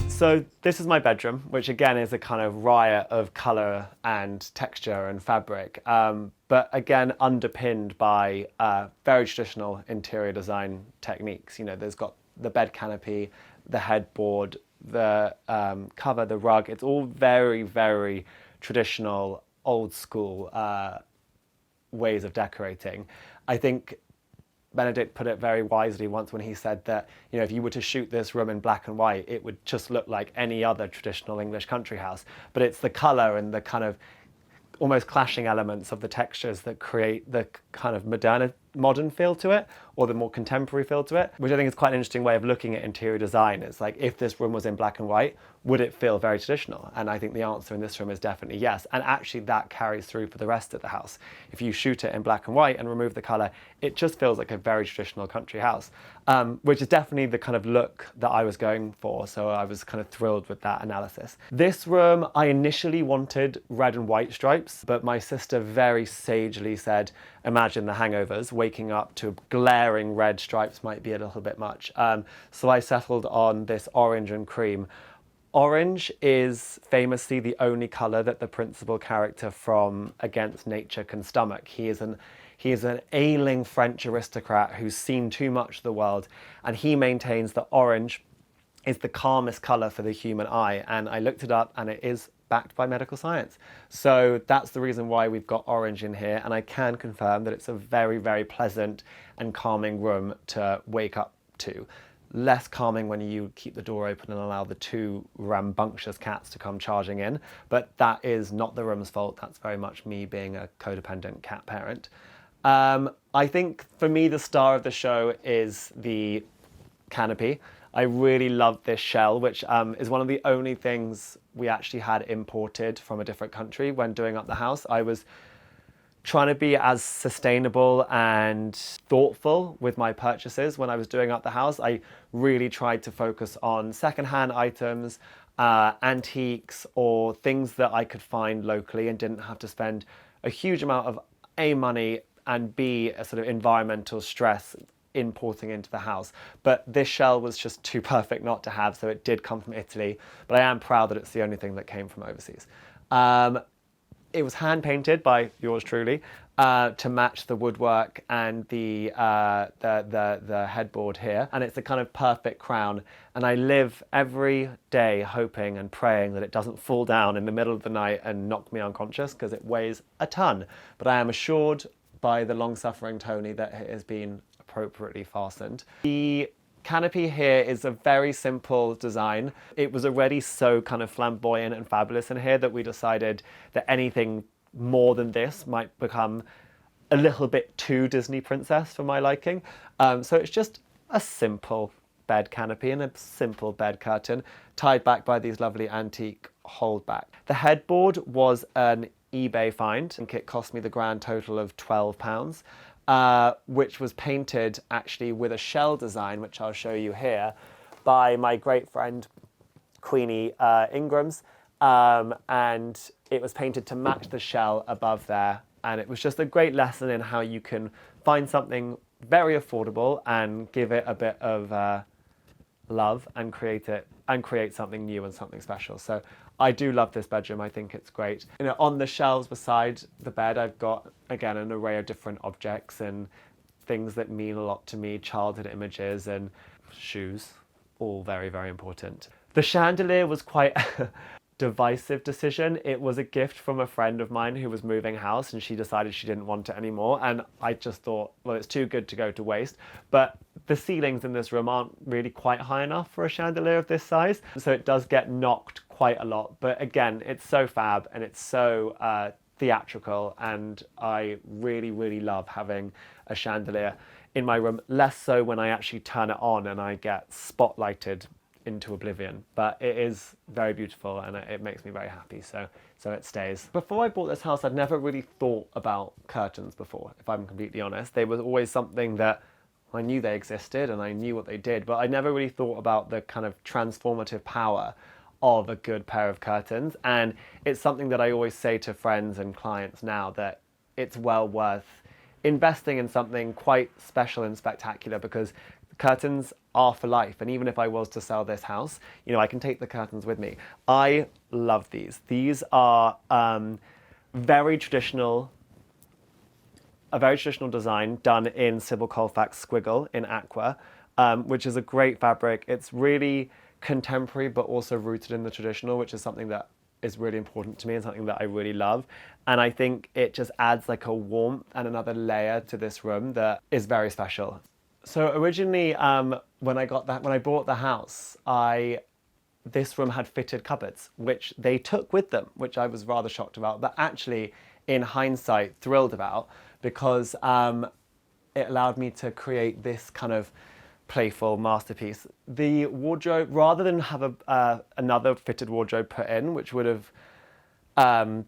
A: So this is my bedroom, which again is a kind of riot of colour and texture and fabric, but again underpinned by very traditional interior design techniques. You know, there's got the bed canopy, the headboard, the cover, the rug. It's all very, very traditional, old school ways of decorating. I think Benedict put it very wisely once when he said that, you know, if you were to shoot this room in black and white, it would just look like any other traditional English country house. But it's the colour and the kind of almost clashing elements of the textures that create the kind of modern feel to it, or the more contemporary feel to it, which I think is quite an interesting way of looking at interior design. It's like, if this room was in black and white, would it feel very traditional? And I think the answer in this room is definitely yes. And actually that carries through for the rest of the house. If you shoot it in black and white and remove the colour, it just feels like a very traditional country house, which is definitely the kind of look that I was going for. So I was kind of thrilled with that analysis. This room, I initially wanted red and white stripes, but my sister very sagely said, imagine the hangovers, waking up to glaring red stripes might be a little bit much. So I settled on this orange and cream. Orange is famously the only colour that the principal character from Against Nature can stomach. He is an ailing French aristocrat who's seen too much of the world, and he maintains that orange is the calmest colour for the human eye. And I looked it up and it is backed by medical science. So that's the reason why we've got orange in here, and I can confirm that it's a very, very pleasant and calming room to wake up to. Less calming when you keep the door open and allow the two rambunctious cats to come charging in, but that is not the room's fault. That's very much me being a codependent cat parent. I think for me the star of the show is the canopy. I really love this shell, which is one of the only things we actually had imported from a different country when doing up the house. I was trying to be as sustainable and thoughtful with my purchases when I was doing up the house. I really tried to focus on secondhand items, antiques, or things that I could find locally and didn't have to spend a huge amount of A, money, and B, a sort of environmental stress importing into the house. But this shell was just too perfect not to have, so it did come from Italy, but I am proud that it's the only thing that came from overseas. It was hand painted by yours truly to match the woodwork and the headboard here, and it's a kind of perfect crown. And I live every day hoping and praying that it doesn't fall down in the middle of the night and knock me unconscious, because it weighs a ton. But I am assured by the long-suffering Tony that it has been appropriately fastened. The canopy here is a very simple design. It was already so kind of flamboyant and fabulous in here that we decided that anything more than this might become a little bit too Disney princess for my liking. So it's just a simple bed canopy and a simple bed curtain tied back by these lovely antique holdback. The headboard was an eBay find. I think it cost me the grand total of £12. Which was painted actually with a shell design, which I'll show you here, by my great friend Queenie Ingrams, and it was painted to match the shell above there, and it was just a great lesson in how you can find something very affordable and give it a bit of love and create something new and something special. So I do love this bedroom. I think it's great. You know, on the shelves beside the bed, I've got, again, an array of different objects and things that mean a lot to me, childhood images and shoes, all very, very important. The chandelier was quite divisive decision. It was a gift from a friend of mine who was moving house, and she decided she didn't want it anymore. And I just thought, well, it's too good to go to waste. But the ceilings in this room aren't really quite high enough for a chandelier of this size. So it does get knocked quite a lot. But again, it's so fab and it's so theatrical. And I really, really love having a chandelier in my room. Less so when I actually turn it on and I get spotlighted into oblivion, but it is very beautiful and it makes me very happy, so it stays. Before I bought this house, I'd never really thought about curtains before, if I'm completely honest. They were always something that I knew they existed and I knew what they did, but I never really thought about the kind of transformative power of a good pair of curtains. And it's something that I always say to friends and clients now, that it's well worth investing in something quite special and spectacular, because curtains are for life. And even if I was to sell this house, you know, I can take the curtains with me. I love these. These are very traditional, a very traditional design done in Sybil Colfax squiggle in aqua, which is a great fabric. It's really contemporary, but also rooted in the traditional, which is something that is really important to me and something that I really love. And I think it just adds like a warmth and another layer to this room that is very special. So originally, when I bought the house, this room had fitted cupboards, which they took with them, which I was rather shocked about, but actually, in hindsight, thrilled about, because it allowed me to create this kind of playful masterpiece. The wardrobe, rather than have another fitted wardrobe put in, which would have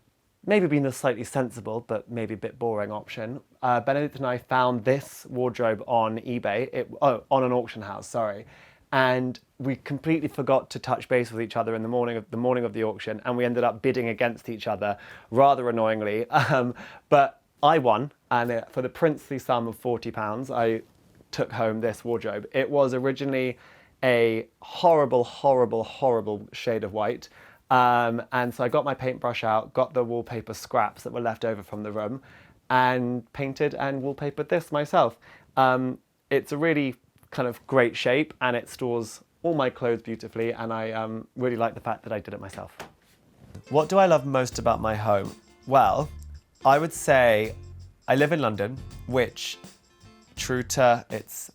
A: maybe been a slightly sensible but maybe a bit boring option, Benedict and I found this wardrobe on eBay, on an auction house, sorry, and we completely forgot to touch base with each other in the morning of the auction, and we ended up bidding against each other rather annoyingly, but I won, and for the princely sum of £40 I took home this wardrobe. It was originally a horrible, horrible, horrible shade of white. And so I got my paintbrush out, got the wallpaper scraps that were left over from the room, and painted and wallpapered this myself. It's a really kind of great shape, and it stores all my clothes beautifully, and I really like the fact that I did it myself. What do I love most about my home? Well, I would say I live in London, which, true to its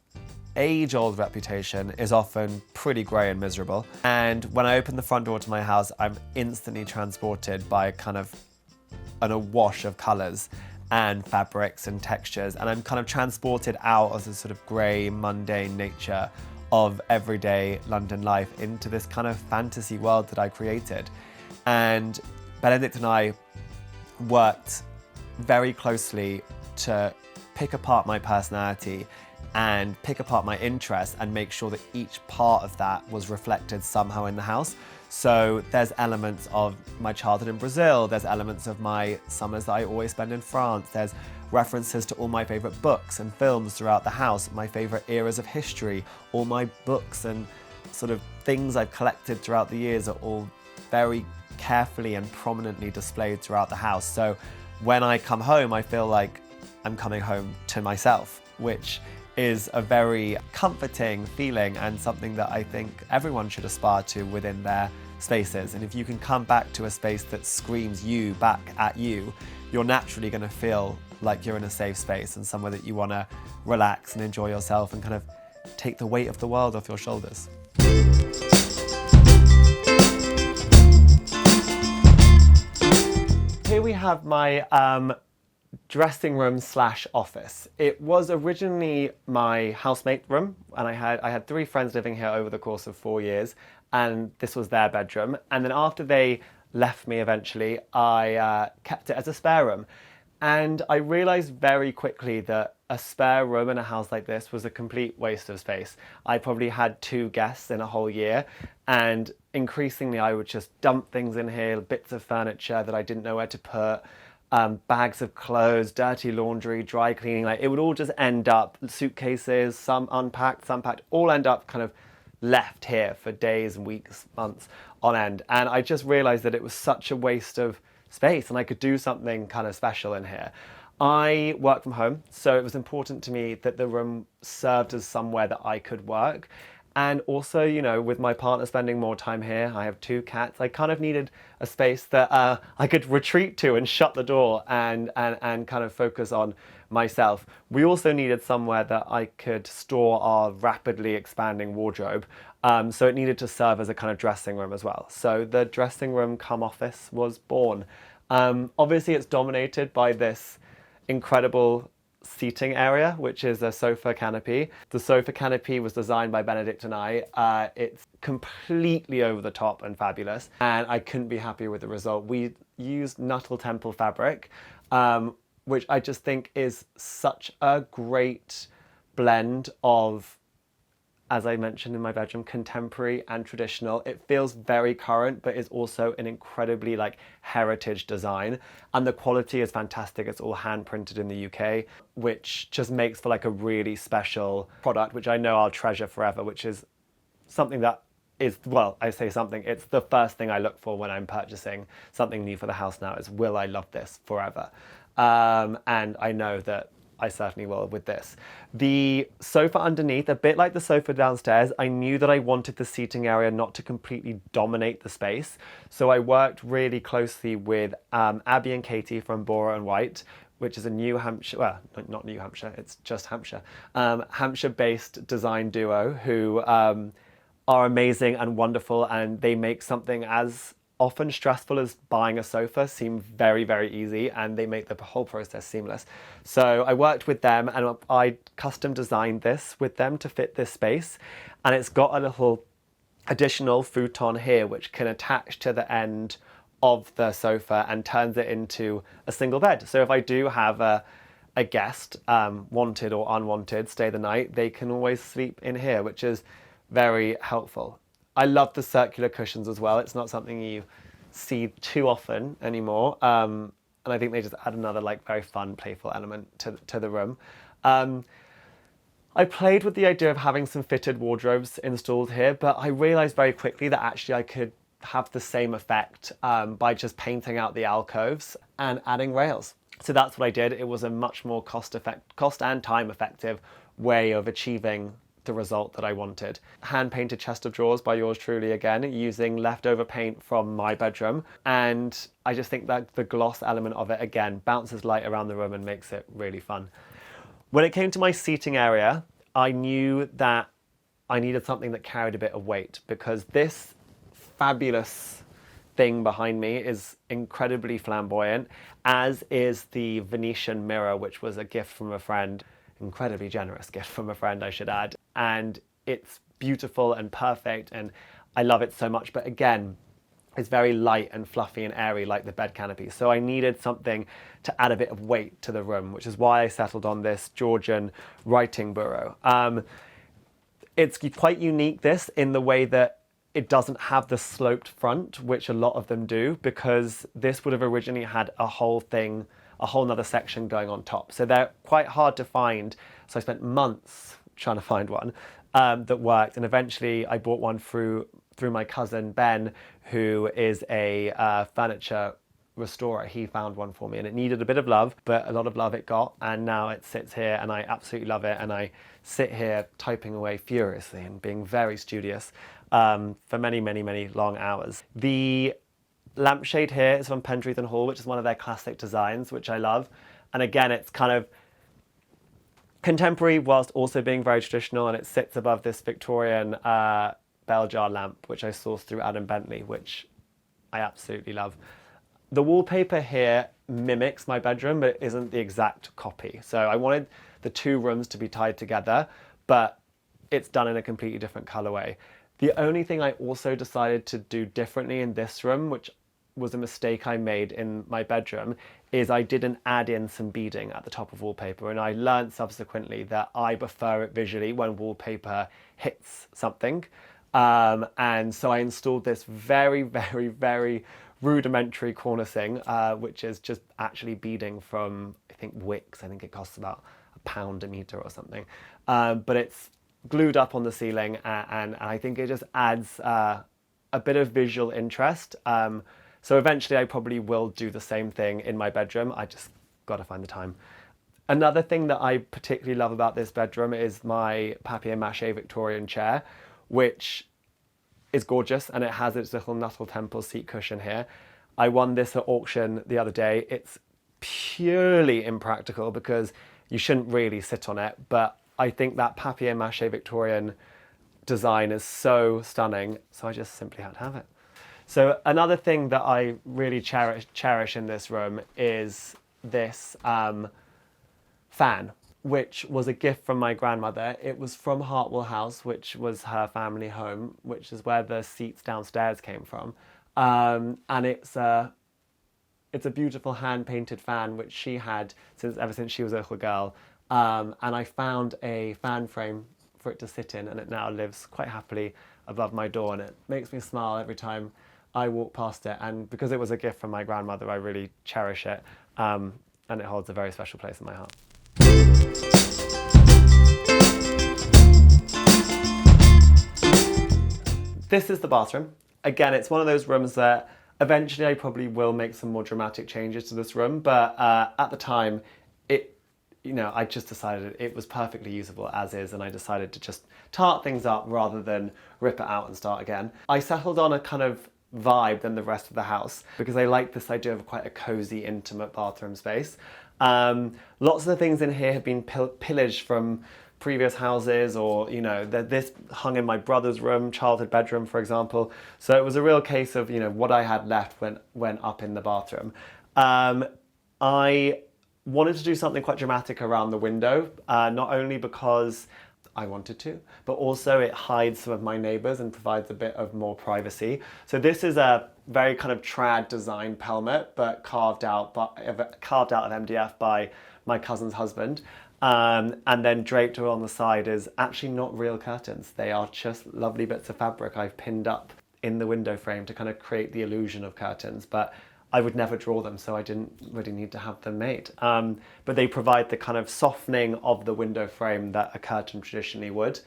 A: age-old reputation, is often pretty grey and miserable. And when I open the front door to my house, I'm instantly transported by kind of an awash of colours and fabrics and textures, and I'm kind of transported out of the sort of grey, mundane nature of everyday London life into this kind of fantasy world that I created. And Benedict and I worked very closely to pick apart my personality and pick apart my interests and make sure that each part of that was reflected somehow in the house. So there's elements of my childhood in Brazil, there's elements of my summers that I always spend in France, there's references to all my favourite books and films throughout the house, my favourite eras of history, all my books and sort of things I've collected throughout the years are all very carefully and prominently displayed throughout the house. So when I come home, I feel like I'm coming home to myself, which is a very comforting feeling and something that I think everyone should aspire to within their spaces. And if you can come back to a space that screams you back at you, you're naturally going to feel like you're in a safe space and somewhere that you want to relax and enjoy yourself and kind of take the weight of the world off your shoulders. Here we have my dressing room / office. It was originally my housemate room, and I had 3 friends living here over the course of 4 years, and this was their bedroom. And then after they left me eventually, I kept it as a spare room. And I realised very quickly that a spare room in a house like this was a complete waste of space. I probably had 2 guests in a whole year, and increasingly I would just dump things in here, bits of furniture that I didn't know where to put, bags of clothes, dirty laundry, dry cleaning. Like, it would all just end up, suitcases, some unpacked, some packed, all end up kind of left here for days and weeks, months on end. And I just realised that it was such a waste of space and I could do something kind of special in here. I work from home, so it was important to me that the room served as somewhere that I could work. And also, you know, with my partner spending more time here, I have 2 cats, I kind of needed a space that I could retreat to and shut the door and kind of focus on myself. We also needed somewhere that I could store our rapidly expanding wardrobe. So it needed to serve as a kind of dressing room as well. So the dressing room cum office was born. Obviously, it's dominated by this incredible seating area, which is a sofa canopy. The sofa canopy was designed by Benedict and I. It's completely over the top and fabulous, and I couldn't be happier with the result. We used Nuttall Temple fabric, which I just think is such a great blend of, as I mentioned in my bedroom, contemporary and traditional. It feels very current, but is also an incredibly like heritage design. And the quality is fantastic. It's all hand printed in the UK, which just makes for like a really special product, which I know I'll treasure forever, which is something that is, well, I say something, it's the first thing I look for when I'm purchasing something new for the house now is, will I love this forever? And I know that I certainly will with this. The sofa underneath, a bit like the sofa downstairs, I knew that I wanted the seating area not to completely dominate the space. So I worked really closely with Abby and Katie from Bora and White, which is a New Hampshire, well, not New Hampshire, it's just Hampshire, Hampshire-based design duo who are amazing and wonderful, and they make something as often stressful as buying a sofa seem very, very easy, and they make the whole process seamless. So I worked with them and I custom designed this with them to fit this space, and it's got a little additional futon here which can attach to the end of the sofa and turns it into a single bed. So if I do have a guest, wanted or unwanted, stay the night, they can always sleep in here, which is very helpful. I love the circular cushions as well. It's not something you see too often anymore. And I think they just add another like very fun, playful element to the room. I played with the idea of having some fitted wardrobes installed here, but I realized very quickly that actually I could have the same effect by just painting out the alcoves and adding rails. So that's what I did. It was a much more cost and time effective way of achieving the result that I wanted. Hand painted chest of drawers by yours truly again, using leftover paint from my bedroom. And I just think that the gloss element of it again bounces light around the room and makes it really fun. When it came to my seating area, I knew that I needed something that carried a bit of weight, because this fabulous thing behind me is incredibly flamboyant, as is the Venetian mirror, which was a gift from a friend. Incredibly generous gift from a friend, I should add. And it's beautiful and perfect, and I love it so much. But again, it's very light and fluffy and airy like the bed canopy. So I needed something to add a bit of weight to the room, which is why I settled on this Georgian writing bureau. It's quite unique, this, in the way that it doesn't have the sloped front, which a lot of them do, because this would have originally had a whole nother section going on top. So they're quite hard to find. So I spent months trying to find one that worked. And eventually I bought one through my cousin, Ben, who is a furniture restorer. He found one for me, and it needed a bit of love, but a lot of love it got. And now it sits here and I absolutely love it. And I sit here typing away furiously and being very studious for many, many, many long hours. The lampshade here is from Pendragon Hall, which is one of their classic designs, which I love. And again, it's kind of contemporary whilst also being very traditional, and it sits above this Victorian bell jar lamp, which I sourced through Adam Bentley, which I absolutely love. The wallpaper here mimics my bedroom, but it isn't the exact copy. So I wanted the two rooms to be tied together, but it's done in a completely different colorway. The only thing I also decided to do differently in this room, which was a mistake I made in my bedroom, is I didn't add in some beading at the top of wallpaper. And I learned subsequently that I prefer it visually when wallpaper hits something. And so I installed this very, very, very rudimentary cornicing, which is just actually beading from, I think, Wix. I think it costs about £1 a meter or something. But it's glued up on the ceiling, and I think it just adds a bit of visual interest. So eventually I probably will do the same thing in my bedroom. I just got to find the time. Another thing that I particularly love about this bedroom is my papier-mâché Victorian chair, which is gorgeous, and it has its little Nuttall Temple seat cushion here. I won this at auction the other day. It's purely impractical because you shouldn't really sit on it, but I think that papier-mâché Victorian design is so stunning, so I just simply had to have it. So another thing that I really cherish in this room is this fan, which was a gift from my grandmother. It was from Hartwell House, which was her family home, which is where the seats downstairs came from. And it's a beautiful hand-painted fan, which she had ever since she was a little girl. And I found a fan frame for it to sit in, and it now lives quite happily above my door, and it makes me smile every time I walk past it. And because it was a gift from my grandmother, I really cherish it, and it holds a very special place in my heart. This is the bathroom. Again, it's one of those rooms that eventually I probably will make some more dramatic changes to this room, but at the time, I just decided it was perfectly usable as is, and I decided to just tart things up rather than rip it out and start again. I settled on a kind of vibe than the rest of the house because I like this idea of quite a cozy, intimate bathroom space. Lots of the things in here have been pillaged from previous houses, or this hung in my brother's room, childhood bedroom, for example. So it was a real case of what I had left went up in the bathroom. I wanted to do something quite dramatic around the window, not only because I wanted to, but also it hides some of my neighbours and provides a bit of more privacy. So this is a very kind of trad design pelmet, but carved out of MDF by my cousin's husband. And then draped on the side is actually not real curtains. They are just lovely bits of fabric I've pinned up in the window frame to kind of create the illusion of curtains. But I would never draw them, so I didn't really need to have them made. But they provide the kind of softening of the window frame that a curtain traditionally would.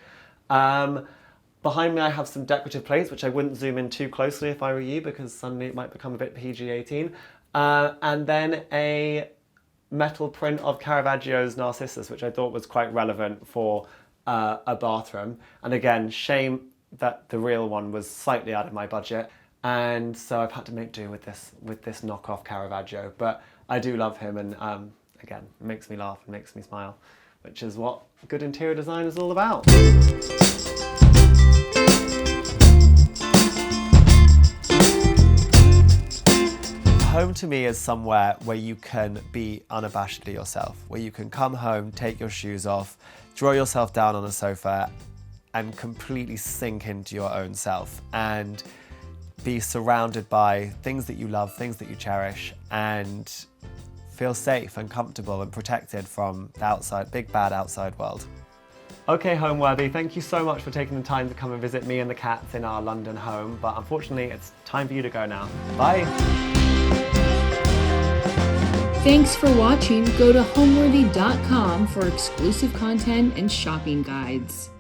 A: Behind me I have some decorative plates, which I wouldn't zoom in too closely if I were you, because suddenly it might become a bit PG-18. And then a metal print of Caravaggio's Narcissus, which I thought was quite relevant for a bathroom. And again, shame that the real one was slightly out of my budget. And so I've had to make do with this knockoff Caravaggio, but I do love him, and again, it makes me laugh and makes me smile, which is what good interior design is all about. Home to me is somewhere where you can be unabashedly yourself, where you can come home, take your shoes off, draw yourself down on a sofa, and completely sink into your own self, and be surrounded by things that you love, things that you cherish, and feel safe and comfortable and protected from the big bad outside world. Okay, Homeworthy, thank you so much for taking the time to come and visit me and the cats in our London home, but unfortunately it's time for you to go now. Bye!
B: Thanks for watching. Go to homeworthy.com for exclusive content and shopping guides.